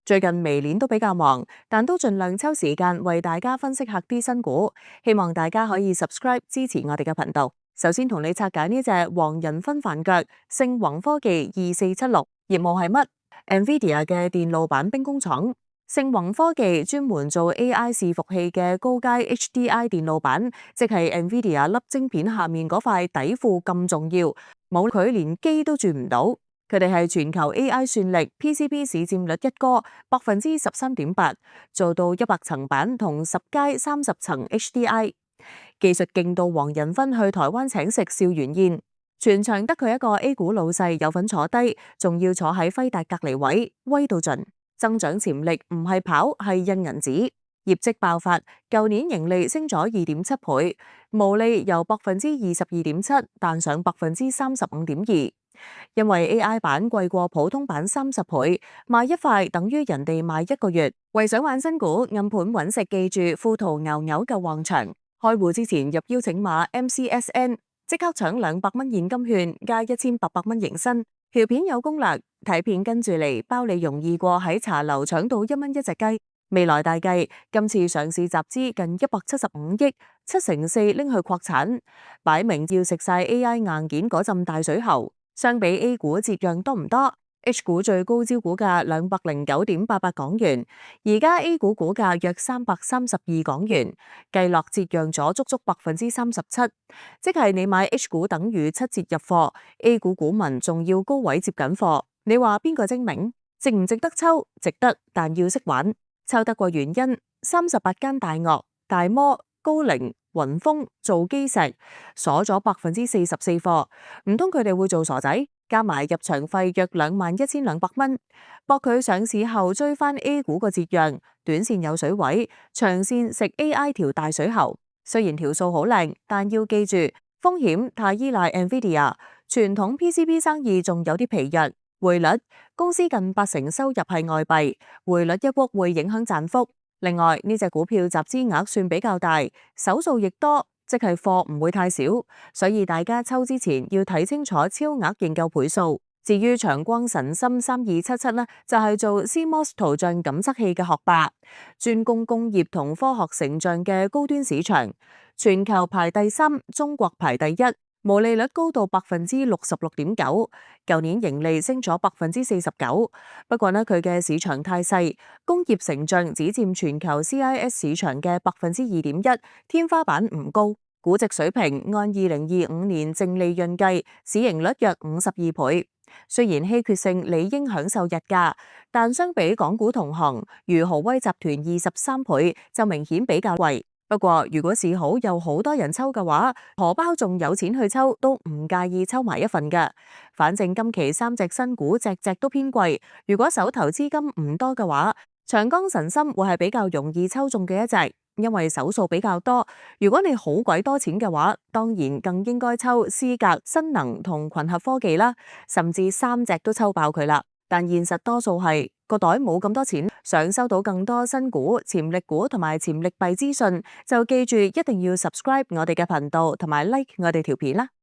最近微鏈都比較忙，但都盡量抽時間為大家分析下啲新股。希望大家可以 subscribe 支持我哋嘅頻道。首先同你拆解呢隻黃仁勳飯腳，聖宏科技2476，業務係乜？NVIDIA 嘅電路板兵工廠。聖宏科技專門做 AI 伺服器嘅高階 HDI 電路板，即係 NVIDIA 粒晶片下面嗰塊底褲咁重要，冇佢連機都轉唔到。佢哋係全球 AI 算力 PCB 市佔率一哥，13.8%，做到100層板同10階30層 HDI， 技術勁到黃仁勳去台灣請食笑完宴，全場得佢一個 A 股老細有份坐低，仲要坐喺輝達隔離位，威到盡。增長潛力唔係跑係印銀紙，業績爆發，舊年盈利升咗2.7倍，毛利由22.7%彈上35.2%。因為 AI 版貴過普通版30倍，賣一塊等於人哋賣1個月。為想玩新股暗盤揾食，記住富途牛牛嘅旺場。開戶之前入邀請碼 MCSN， 即刻搶200蚊現金券加1800蚊迎新。條片有攻略，睇片跟住嚟，包你容易過喺茶樓搶到1蚊一隻雞。未來大計，今次上市集資近175億，4%拎去擴產，擺明要食晒 AI 硬件嗰陣大水喉。相比 A 股折讓多唔多 ？H 股最高招股價209.88港元，而家 A 股股價約332港元，計落折讓咗足足37%，即係你買 H 股等於7折入貨 ，A 股股民仲要高位接緊貨。你話邊個精明？值唔值得抽？值得，但要識玩。抽得過原因，38間大鱷、大摩、高瓴、雲峰做基石鎖咗44%貨，唔通佢哋會做傻仔？加埋入場費約21,200蚊，博佢上市後追翻 A 股個折讓，短線有水位，長線食 AI 條大水喉。雖然條數好靚，但要記住風險太依賴 NVIDIA， 傳統 PCB 生意仲有啲疲弱。匯率，公司近80%收入係外幣，匯率一喐會影響賺幅。另外呢隻股票集資額算比較大，手數亦多，即係貨唔會太少，所以大家抽之前要睇清楚超額認購倍數。至於長光神芯3277呢，就係做 CMOS 圖像感測器嘅學霸，專攻工業同科學成像嘅高端市場，全球排第3，中國排第1。毛利率高到66.9%，舊年盈利升咗49%。不過呢，佢嘅市場太細，工業成像只佔全球 CIS 市場嘅2.1%，天花板唔高。估值水平按2025年淨利潤計，市盈率約52倍。雖然稀缺性理應享受日價，但相比港股同行，如豪威集團23倍就明顯比較貴。不過如果市好有好多人抽嘅話，荷包仲有錢去抽，都唔介意抽埋一份㗎。反正今期3隻新股隻隻都偏貴，如果手頭資金唔多嘅話，長江神芯會係比較容易抽中嘅一隻，因為手數比較多。如果你好鬼多錢嘅話，當然更應該抽思格、新能同群合科技啦，甚至3隻都抽爆佢啦。但現實多數係個袋冇咁多錢，想收到更多新股、潛力股同埋潛力幣資訊，就記住一定要 subscribe 我哋嘅頻道同埋 like 我哋條片啦。